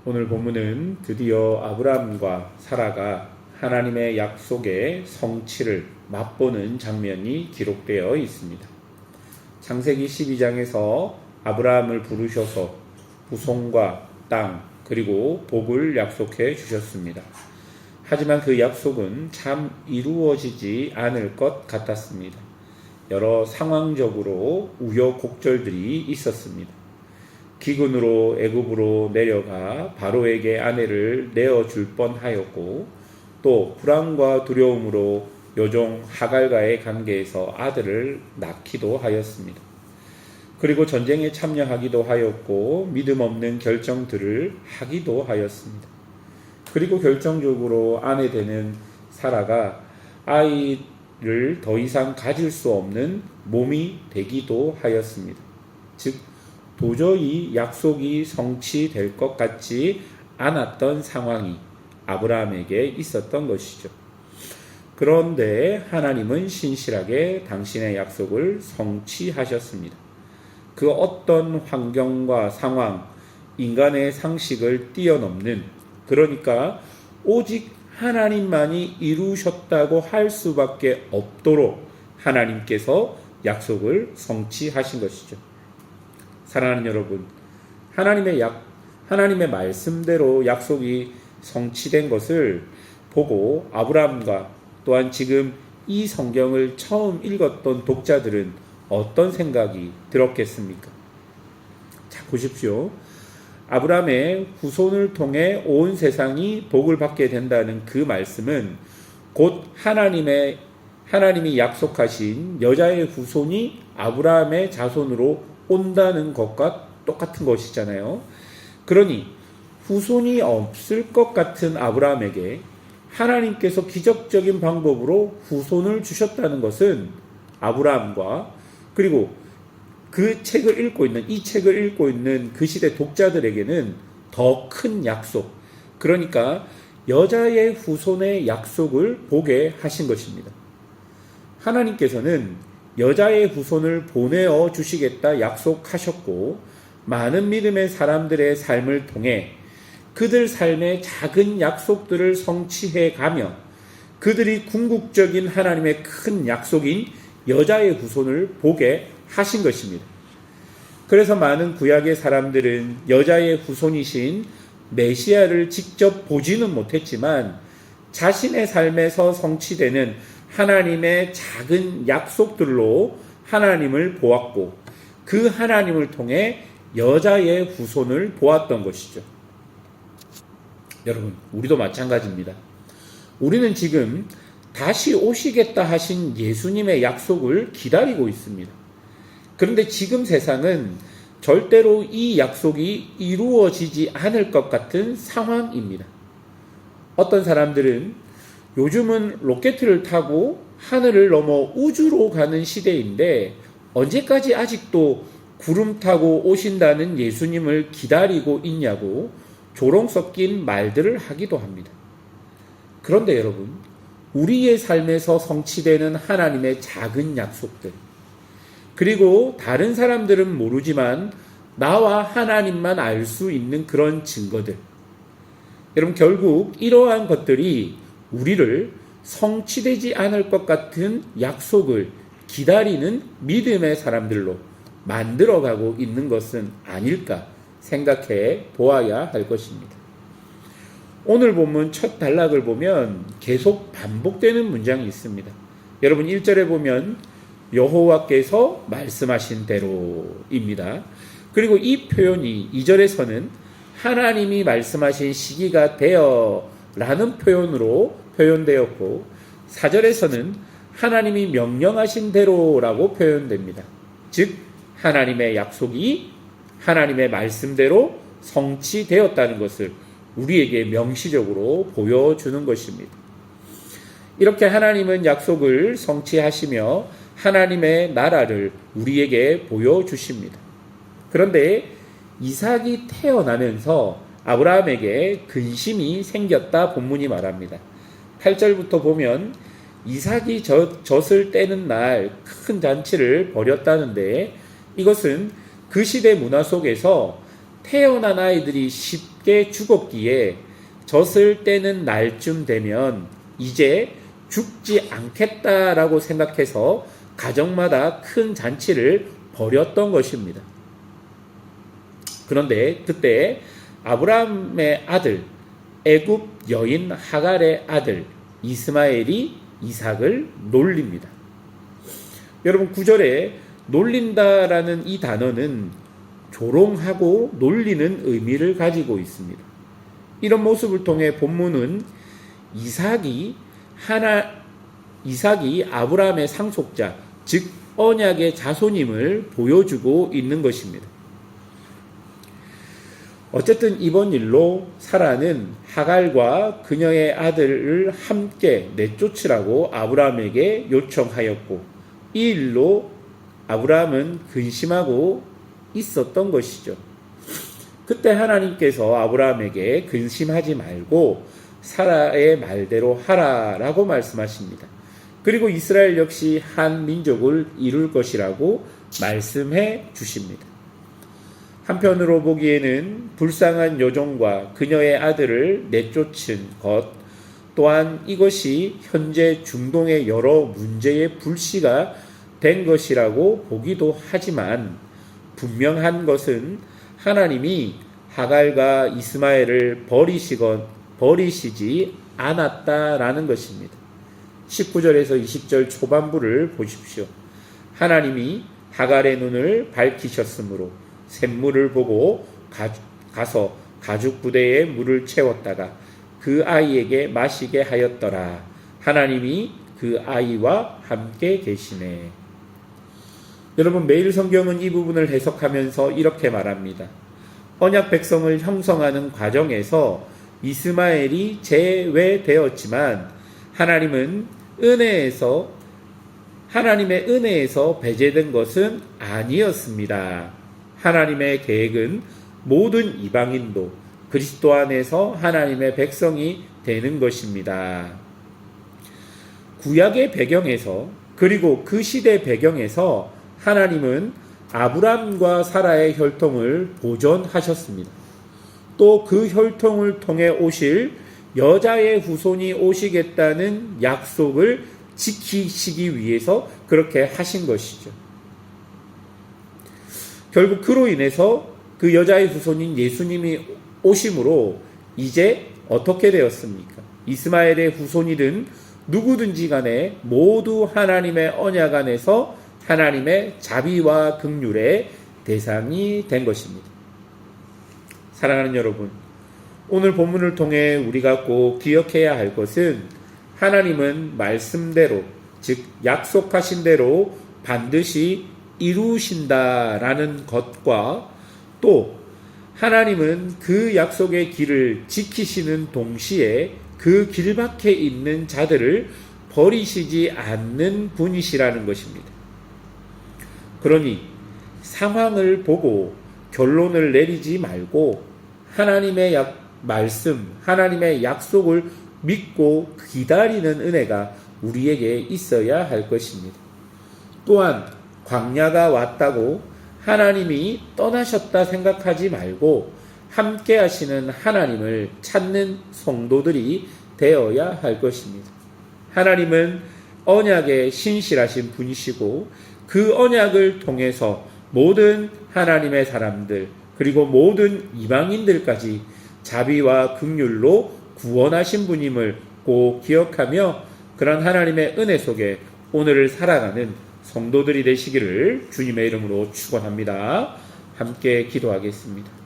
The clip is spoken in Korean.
오늘 본문은 드디어 아브라함과 사라가 하나님의 약속의 성취를 맛보는 장면이 기록되어 있습니다. 창세기 12장에서 아브라함을 부르셔서 후손과 땅 그리고 복을 약속해 주셨습니다. 하지만 그 약속은 참 이루어지지 않을 것 같았습니다. 여러 상황적으로 우여곡절들이 있었습니다. 기근으로 애굽으로 내려가 바로에게 아내를 내어줄 뻔하였고, 또 불안과 두려움으로 여종 하갈과의 관계에서 아들을 낳기도 하였습니다. 그리고 전쟁에 참여하기도 하였고 믿음 없는 결정들을 하기도 하였습니다. 그리고 결정적으로 아내 되는 사라가 아이를 더 이상 가질 수 없는 몸이 되기도 하였습니다. 즉 도저히 약속이 성취될 것 같지 않았던 상황이 아브라함에게 있었던 것이죠. 그런데 하나님은 신실하게 당신의 약속을 성취하셨습니다. 그 어떤 환경과 상황, 인간의 상식을 뛰어넘는, 그러니까 오직 하나님만이 이루셨다고 할 수밖에 없도록 하나님께서 약속을 성취하신 것이죠. 사랑하는 여러분, 하나님의 말씀대로 약속이 성취된 것을 보고 아브라함과 또한 지금 이 성경을 처음 읽었던 독자들은 어떤 생각이 들었겠습니까? 자, 보십시오. 아브라함의 후손을 통해 온 세상이 복을 받게 된다는 그 말씀은 곧 하나님이 약속하신 여자의 후손이 아브라함의 자손으로 온다는 것과 똑같은 것이잖아요. 그러니 후손이 없을 것 같은 아브라함에게 하나님께서 기적적인 방법으로 후손을 주셨다는 것은 아브라함과 그리고 이 책을 읽고 있는 그 시대 독자들에게는 더 큰 약속, 그러니까 여자의 후손의 약속을 보게 하신 것입니다. 하나님께서는 여자의 후손을 보내어 주시겠다 약속하셨고, 많은 믿음의 사람들의 삶을 통해 그들 삶의 작은 약속들을 성취해 가며 그들이 궁극적인 하나님의 큰 약속인 여자의 후손을 보게 하신 것입니다. 그래서 많은 구약의 사람들은 여자의 후손이신 메시아를 직접 보지는 못했지만 자신의 삶에서 성취되는 하나님의 작은 약속들로 하나님을 보았고, 그 하나님을 통해 여자의 후손을 보았던 것이죠. 여러분, 우리도 마찬가지입니다. 우리는 지금 다시 오시겠다 하신 예수님의 약속을 기다리고 있습니다. 그런데 지금 세상은 절대로 이 약속이 이루어지지 않을 것 같은 상황입니다. 어떤 사람들은 요즘은 로켓을 타고 하늘을 넘어 우주로 가는 시대인데 언제까지 아직도 구름 타고 오신다는 예수님을 기다리고 있냐고 조롱 섞인 말들을 하기도 합니다. 그런데 여러분, 우리의 삶에서 성취되는 하나님의 작은 약속들, 그리고 다른 사람들은 모르지만 나와 하나님만 알 수 있는 그런 증거들, 여러분, 결국 이러한 것들이 우리를 성취되지 않을 것 같은 약속을 기다리는 믿음의 사람들로 만들어가고 있는 것은 아닐까 생각해 보아야 할 것입니다. 오늘 본문 첫 단락을 보면 계속 반복되는 문장이 있습니다. 여러분, 1절에 보면 여호와께서 말씀하신 대로입니다. 그리고 이 표현이 2절에서는 하나님이 말씀하신 시기가 되어 라는 표현으로 표현되었고, 4절에서는 하나님이 명령하신 대로라고 표현됩니다. 즉 하나님의 약속이 하나님의 말씀대로 성취되었다는 것을 우리에게 명시적으로 보여주는 것입니다. 이렇게 하나님은 약속을 성취하시며 하나님의 나라를 우리에게 보여주십니다. 그런데 이삭이 태어나면서 아브라함에게 근심이 생겼다 본문이 말합니다. 8절부터 보면 이삭이 젖을 떼는 날 큰 잔치를 벌였다는데, 이것은 그 시대 문화 속에서 태어난 아이들이 쉽게 죽었기에 젖을 떼는 날쯤 되면 이제 죽지 않겠다라고 생각해서 가정마다 큰 잔치를 벌였던 것입니다. 그런데 그때 아브라함의 아들, 애굽 여인 하갈의 아들 이스마엘이 이삭을 놀립니다. 여러분 9절에 놀린다라는 이 단어는 조롱하고 놀리는 의미를 가지고 있습니다. 이런 모습을 통해 본문은 이삭이 아브라함의 상속자, 즉 언약의 자손임을 보여주고 있는 것입니다. 어쨌든 이번 일로 사라는 하갈과 그녀의 아들을 함께 내쫓으라고 아브라함에게 요청하였고, 이 일로 아브라함은 근심하고 있었던 것이죠. 그때 하나님께서 아브라함에게 근심하지 말고 사라의 말대로 하라라고 말씀하십니다. 그리고 이스라엘 역시 한 민족을 이룰 것이라고 말씀해 주십니다. 한편으로 보기에는 불쌍한 여종과 그녀의 아들을 내쫓은 것, 또한 이것이 현재 중동의 여러 문제의 불씨가 된 것이라고 보기도 하지만, 분명한 것은 하나님이 하갈과 이스마엘을 버리시지 않았다라는 것입니다. 19절에서 20절 초반부를 보십시오. 하나님이 하갈의 눈을 밝히셨으므로 샘물을 보고 가서 가죽 부대에 물을 채웠다가 그 아이에게 마시게 하였더라. 하나님이 그 아이와 함께 계시네. 여러분, 매일 성경은 이 부분을 해석하면서 이렇게 말합니다. 언약 백성을 형성하는 과정에서 이스마엘이 제외되었지만 하나님의 은혜에서 배제된 것은 아니었습니다. 하나님의 계획은 모든 이방인도 그리스도 안에서 하나님의 백성이 되는 것입니다. 구약의 배경에서, 그리고 그 시대 배경에서 하나님은 아브람과 사라의 혈통을 보존하셨습니다. 또 그 혈통을 통해 오실 여자의 후손이 오시겠다는 약속을 지키시기 위해서 그렇게 하신 것이죠. 결국 그로 인해서 그 여자의 후손인 예수님이 오심으로 이제 어떻게 되었습니까? 이스마엘의 후손이든 누구든지 간에 모두 하나님의 언약 안에서 하나님의 자비와 긍휼의 대상이 된 것입니다. 사랑하는 여러분, 오늘 본문을 통해 우리가 꼭 기억해야 할 것은 하나님은 말씀대로, 즉 약속하신 대로 반드시 이루신다라는 것과, 또 하나님은 그 약속의 길을 지키시는 동시에 그 길 밖에 있는 자들을 버리시지 않는 분이시라는 것입니다. 그러니 상황을 보고 결론을 내리지 말고 하나님의 말씀, 하나님의 약속을 믿고 기다리는 은혜가 우리에게 있어야 할 것입니다. 또한 광야가 왔다고 하나님이 떠나셨다 생각하지 말고 함께 하시는 하나님을 찾는 성도들이 되어야 할 것입니다. 하나님은 언약에 신실하신 분이시고 그 언약을 통해서 모든 하나님의 사람들, 그리고 모든 이방인들까지 자비와 긍휼로 구원하신 분임을 꼭 기억하며 그런 하나님의 은혜 속에 오늘을 살아가는 성도들이 되시기를 주님의 이름으로 축원합니다. 함께 기도하겠습니다.